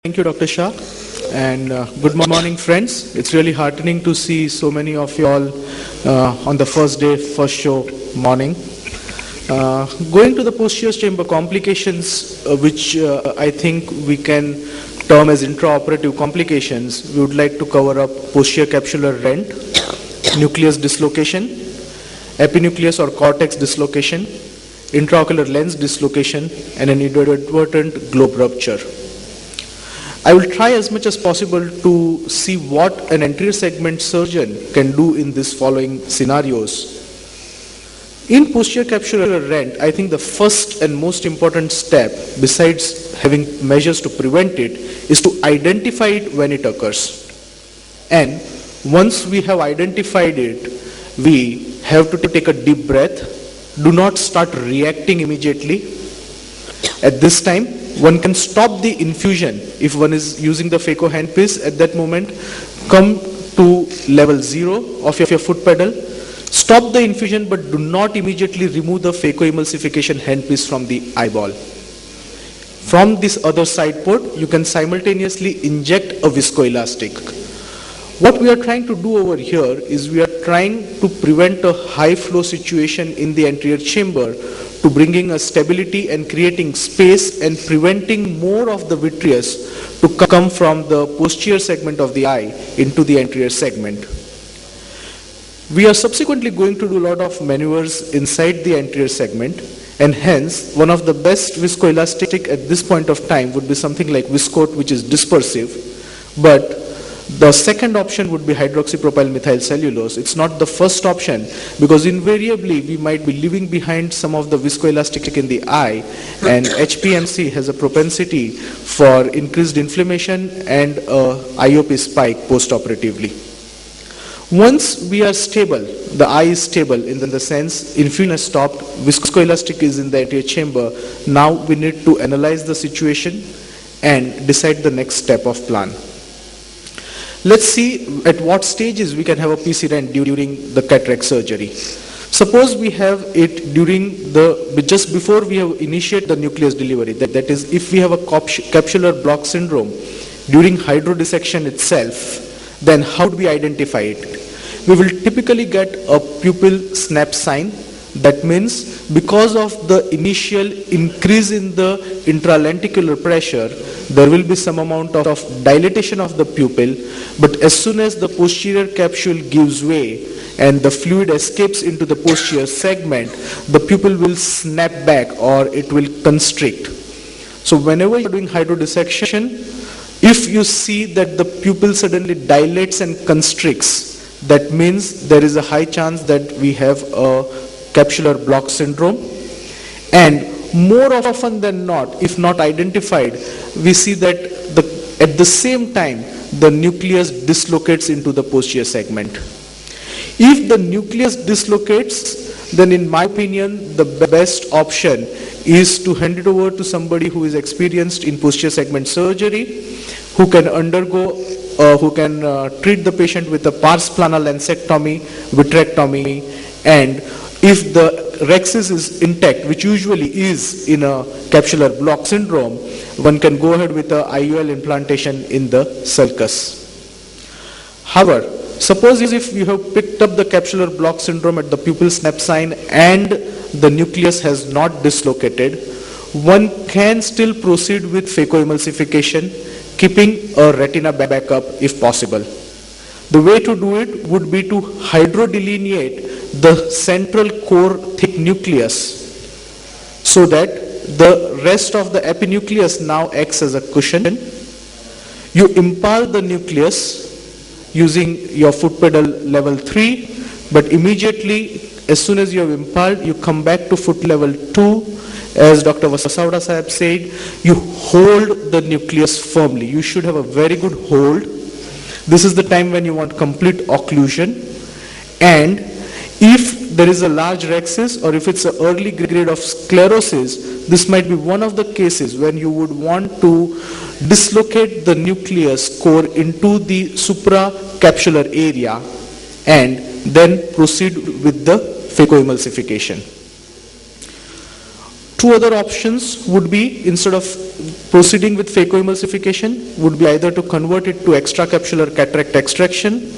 Thank you, Dr. Shah, and good morning, friends. It's really heartening to see so many of you all on the first day, first show morning. Going to the posterior chamber complications, which I think we can term as intraoperative complications, we would like to cover up posterior capsular rent, nucleus dislocation, epinucleus or cortex dislocation, intraocular lens dislocation, and an inadvertent globe rupture. I will try as much as possible to see what an anterior segment surgeon can do in these following scenarios. In posterior capsular rent, I think the first and most important step, besides having measures to prevent it, is to identify it when it occurs. And once we have identified it, we have to take a deep breath. Do not start reacting immediately. At this time, one can stop the infusion if one is using the phaco handpiece at that moment. Come to level 0 of your foot pedal. Stop the infusion, but do not immediately remove the phacoemulsification handpiece from the eyeball. From this other side port, you can simultaneously inject a viscoelastic. What we are trying to do over here is we are trying to prevent a high flow situation in the anterior chamber, to bringing a stability and creating space and preventing more of the vitreous to come from the posterior segment of the eye into the anterior segment. We are subsequently going to do a lot of maneuvers inside the anterior segment, and hence one of the best viscoelastic at this point of time would be something like Viscoat, which is dispersive, but the second option would be hydroxypropyl methyl cellulose. It's not the first option because invariably we might be leaving behind some of the viscoelastic in the eye, and HPMC has a propensity for increased inflammation and IOP spike post-operatively. Once we are stable, the eye is stable in the sense infusion has stopped, viscoelastic is in the anterior chamber, now we need to analyze the situation and decide the next step of plan. Let's see at what stages we can have a PC rent during the cataract surgery. Suppose we have it just before we have initiate the nucleus delivery. That is, if we have a capsular block syndrome during hydrodissection itself, then how do we identify it? We will typically get a pupil snap sign. That means because of the initial increase in the intralenticular pressure, there will be some amount of dilatation of the pupil, but as soon as the posterior capsule gives way and the fluid escapes into the posterior segment, the pupil will snap back or it will constrict. So whenever you're doing hydrodissection, if you see that the pupil suddenly dilates and constricts, that means there is a high chance that we have a capsular block syndrome. And more often than not, if not identified, we see that at the same time the nucleus dislocates into the posterior segment. If the nucleus dislocates, then in my opinion the best option is to hand it over to somebody who is experienced in posterior segment surgery, who can treat the patient with a pars plana lancectomy, vitrectomy, and if the rhexis is intact, which usually is in a capsular block syndrome, one can go ahead with a IUL implantation in the sulcus. However, suppose if you have picked up the capsular block syndrome at the pupil snap sign and the nucleus has not dislocated, one can still proceed with phacoemulsification, keeping a retina backup if possible. The way to do it would be to hydrodelineate the central core thick nucleus so that the rest of the epinucleus now acts as a cushion. You impale the nucleus using your foot pedal level 3, but immediately as soon as you have impaled, you come back to foot level 2. As Dr. Vasavda Sahab said, you hold the nucleus firmly. You should have a very good hold. This is the time when you want complete occlusion, and if there is a large rhexis or if it's an early grade of sclerosis, this might be one of the cases when you would want to dislocate the nucleus core into the supracapsular area and then proceed with the phacoemulsification. Two other options would be, instead of proceeding with phacoemulsification, would be either to convert it to extracapsular cataract extraction.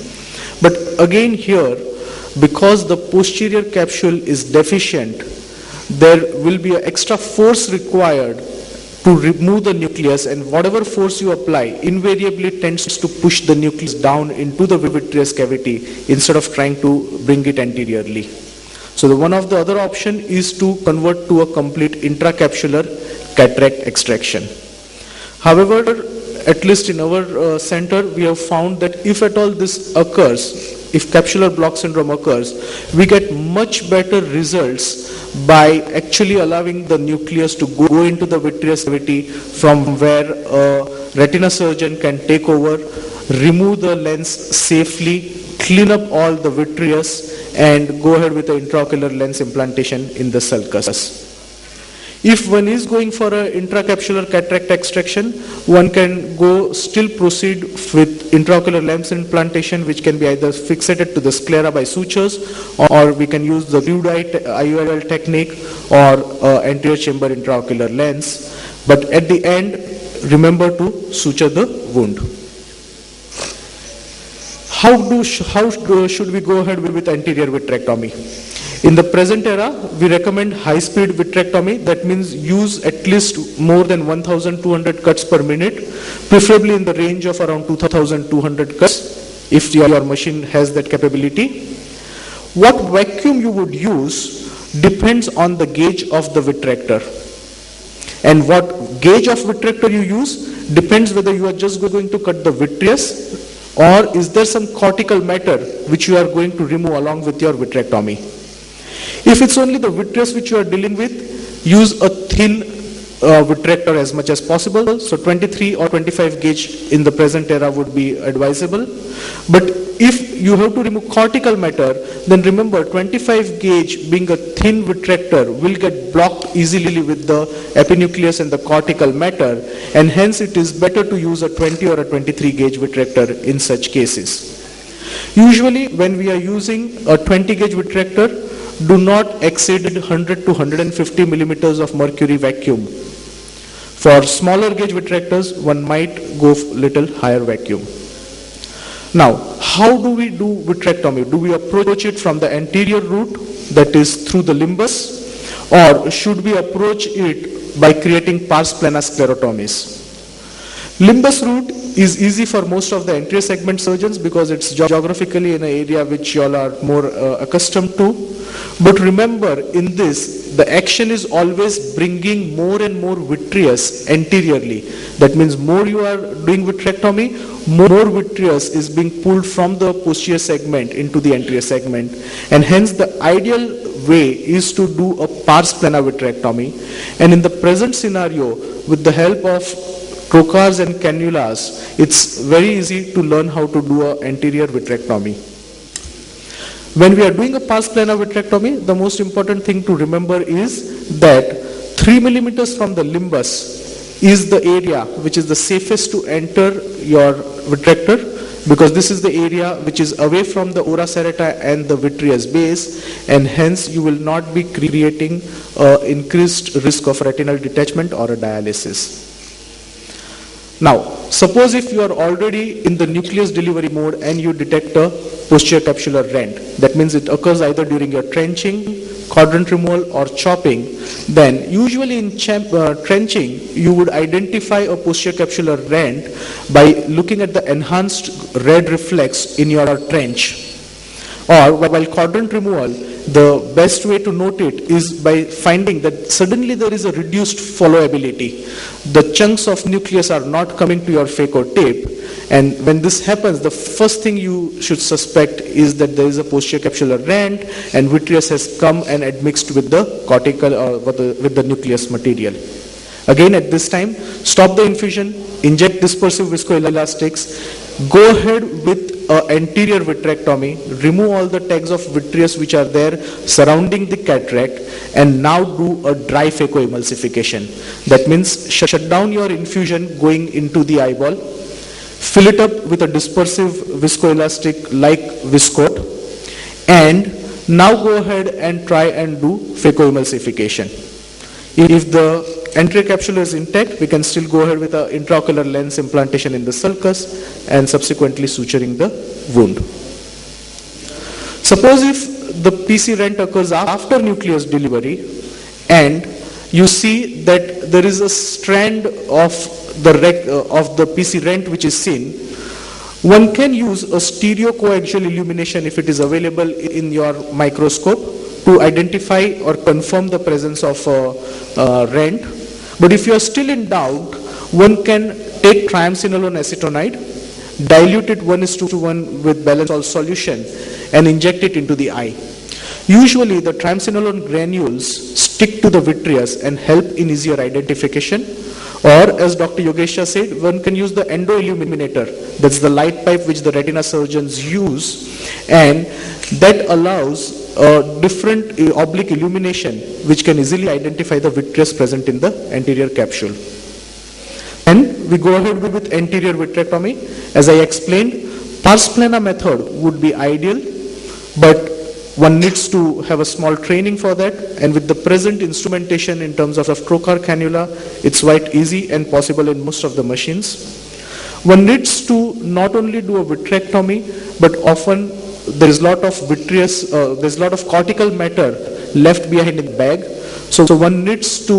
But again here, because the posterior capsule is deficient, there will be an extra force required to remove the nucleus, and whatever force you apply invariably tends to push the nucleus down into the vitreous cavity instead of trying to bring it anteriorly. So one of the other option is to convert to a complete intracapsular cataract extraction. However, at least in our center, we have found that if at all this occurs, if capsular block syndrome occurs, we get much better results by actually allowing the nucleus to go into the vitreous cavity, from where a retina surgeon can take over, remove the lens safely, clean up all the vitreous, and go ahead with the intraocular lens implantation in the sulcus. If one is going for an intracapsular cataract extraction, one can still proceed with intraocular lens implantation, which can be either fixated to the sclera by sutures, or we can use the glued IOL technique or anterior chamber intraocular lens. But at the end, remember to suture the wound. How should we go ahead with anterior vitrectomy? In the present era, we recommend high-speed vitrectomy. That means use at least more than 1,200 cuts per minute, preferably in the range of around 2,200 cuts, if your machine has that capability. What vacuum you would use depends on the gauge of the vitrector. And what gauge of vitrector you use depends whether you are just going to cut the vitreous, or is there some cortical matter which you are going to remove along with your vitrectomy. If it's only the vitreous which you are dealing with, use a thin vitrector as much as possible. So 23 or 25 gauge in the present era would be advisable. But if you have to remove cortical matter, then remember 25 gauge being a thin vitrector will get blocked easily with the epinucleus and the cortical matter, and hence it is better to use a 20 or a 23 gauge vitrector in such cases. Usually when we are using a 20 gauge vitrector, do not exceed 100 to 150 millimeters of mercury vacuum. For smaller gauge vitrectors, one might go little higher vacuum. Now, how do we do vitrectomy? Do we approach it from the anterior route, that is through the limbus, or should we approach it by creating pars plana sclerotomies? Limbus route is easy for most of the anterior segment surgeons because it's geographically in an area which you all are more accustomed to. But remember, in this, the action is always bringing more and more vitreous anteriorly. That means more you are doing vitrectomy, more vitreous is being pulled from the posterior segment into the anterior segment. And hence the ideal way is to do a pars plana vitrectomy. And in the present scenario, with the help of trocars and cannulas, it's very easy to learn how to do an anterior vitrectomy. When we are doing a pars plana vitrectomy, the most important thing to remember is that 3 millimeters from the limbus is the area which is the safest to enter your vitrector, because this is the area which is away from the ora serrata and the vitreous base, and hence you will not be creating increased risk of retinal detachment or a dialysis. Now, suppose if you are already in the nucleus delivery mode and you detect a posterior capsular rent, that means it occurs either during your trenching, quadrant removal or chopping, then usually in trenching, you would identify a posterior capsular rent by looking at the enhanced red reflex in your trench. Or while quadrant removal, the best way to note it is by finding that suddenly there is a reduced followability. The chunks of nucleus are not coming to your phaco-tip, and when this happens, the first thing you should suspect is that there is a posterior capsular rent and vitreous has come and admixed with the cortical or with the nucleus material. Again, at this time, stop the infusion, inject dispersive viscoelastics, go ahead with anterior vitrectomy, remove all the tags of vitreous which are there surrounding the cataract, and now do a dry phacoemulsification. That means shut down your infusion going into the eyeball, fill it up with a dispersive viscoelastic like Viscoat, and now go ahead and try and do phacoemulsification. If the anterior capsule is intact, we can still go ahead with an intraocular lens implantation in the sulcus and subsequently suturing the wound. Suppose if the PC rent occurs after nucleus delivery and you see that there is a strand of the PC rent which is seen, one can use a stereocoaxial illumination if it is available in your microscope to identify or confirm the presence of a rent. But if you are still in doubt, one can take triamcinolone acetonide, dilute it 1:1 with balanced solution and inject it into the eye. Usually the triamcinolone granules stick to the vitreous and help in easier identification. Or as Dr. Yogesha said, one can use the endo-illuminator. That's the light pipe which the retina surgeons use, and that allows different oblique illumination which can easily identify the vitreous present in the anterior capsule. And we go ahead with anterior vitrectomy. As I explained, pars plana method would be ideal, but one needs to have a small training for that, and with the present instrumentation in terms of trocar cannula, it's quite easy and possible in most of the machines. One needs to not only do a vitrectomy, but often there is a lot of vitreous, there's a lot of cortical matter left behind in the bag. So one needs to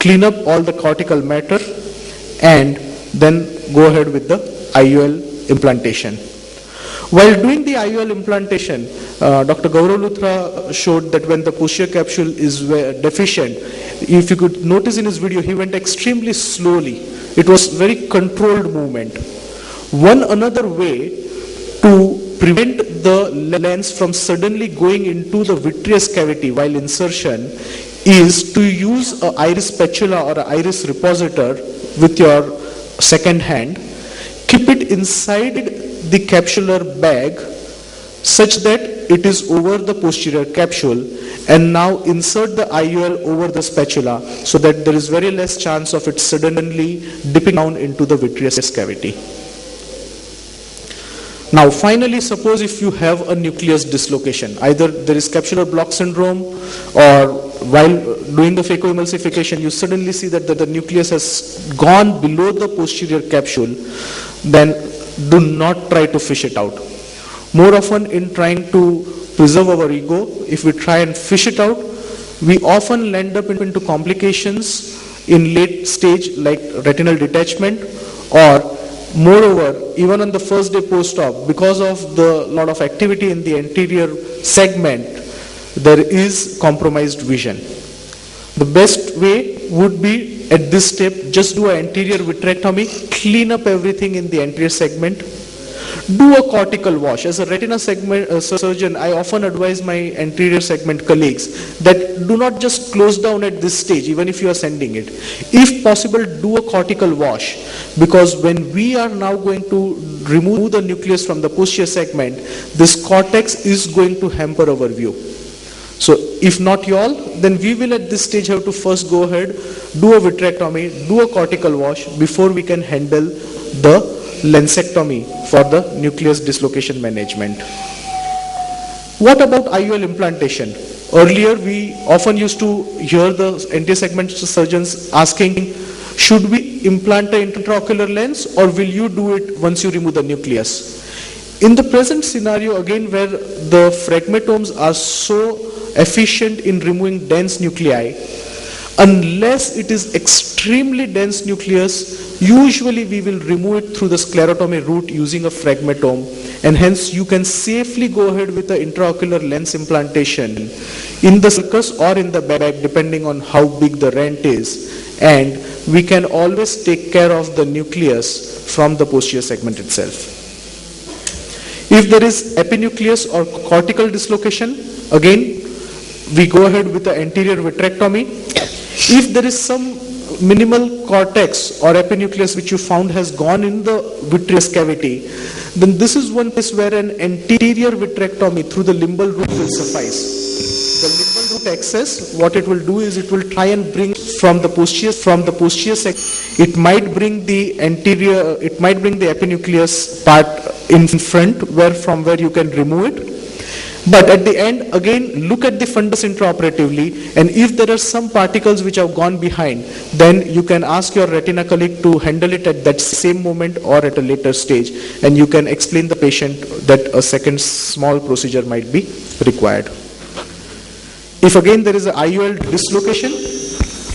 clean up all the cortical matter and then go ahead with the IOL implantation. While doing the IOL implantation, Dr. Gaurav Luthra showed that when the posterior capsule is deficient, if you could notice in his video, he went extremely slowly. It was very controlled movement. One another way to prevent the lens from suddenly going into the vitreous cavity while insertion is to use an iris spatula or an iris repositor with your second hand. Keep it inside the capsular bag such that it is over the posterior capsule, and now insert the IOL over the spatula so that there is very less chance of it suddenly dipping down into the vitreous cavity. Now finally, suppose if you have a nucleus dislocation, either there is capsular block syndrome, or while doing the phacoemulsification you suddenly see that the nucleus has gone below the posterior capsule, then do not try to fish it out. More often, in trying to preserve our ego, if we try and fish it out, we often land up into complications in late stage like retinal detachment, or moreover, even on the first day post-op, because of the lot of activity in the anterior segment, there is compromised vision. The best way would be at this step, just do an anterior vitrectomy, clean up everything in the anterior segment, do a cortical wash. As a retina surgeon, I often advise my anterior segment colleagues that do not just close down at this stage, even if you are sending it. If possible, do a cortical wash, because when we are now going to remove the nucleus from the posterior segment, this cortex is going to hamper our view. So if not you all, then we will at this stage have to first go ahead, do a vitrectomy, do a cortical wash before we can handle the lensectomy for the nucleus dislocation management. What about IOL implantation? Earlier we often used to hear the anterior segment surgeons asking, should we implant an intraocular lens or will you do it once you remove the nucleus? In the present scenario, again, where the phragmatomes are so efficient in removing dense nuclei, unless it is extremely dense nucleus, usually we will remove it through the sclerotomy route using a phragmatome, and hence you can safely go ahead with the intraocular lens implantation in the sulcus or in the bag, depending on how big the rent is, and we can always take care of the nucleus from the posterior segment itself. If there is epinucleus or cortical dislocation, again we go ahead with the anterior vitrectomy. If there is some minimal cortex or epinucleus which you found has gone in the vitreous cavity, then this is one place where an anterior vitrectomy through the limbal route will suffice. The limbal route access, what it will do is it will try and bring from the posterior section, it might bring the anterior, it might bring the epinucleus part in front, from where you can remove it. But at the end, again, look at the fundus intraoperatively, and if there are some particles which have gone behind, then you can ask your retina colleague to handle it at that same moment or at a later stage, and you can explain the patient that a second small procedure might be required. If again there is an IOL dislocation,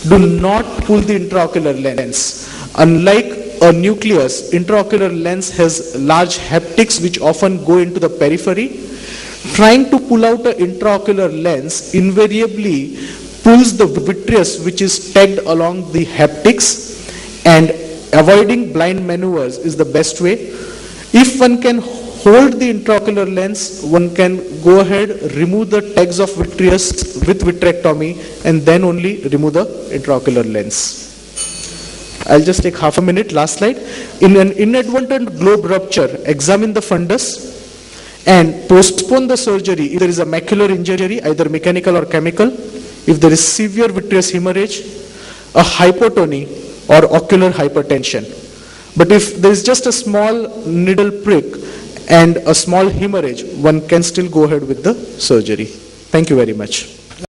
do not pull the intraocular lens. Unlike a nucleus, intraocular lens has large haptics which often go into the periphery. Trying to pull out an intraocular lens invariably pulls the vitreous which is tagged along the haptics, and avoiding blind maneuvers is the best way. If one can hold the intraocular lens, one can go ahead, remove the tags of vitreous with vitrectomy, and then only remove the intraocular lens. I'll just take half a minute, last slide. In an inadvertent globe rupture, examine the fundus and postpone the surgery if there is a macular injury, either mechanical or chemical, if there is severe vitreous hemorrhage, a hypotony, or ocular hypertension. But if there is just a small needle prick and a small hemorrhage, one can still go ahead with the surgery. Thank you very much.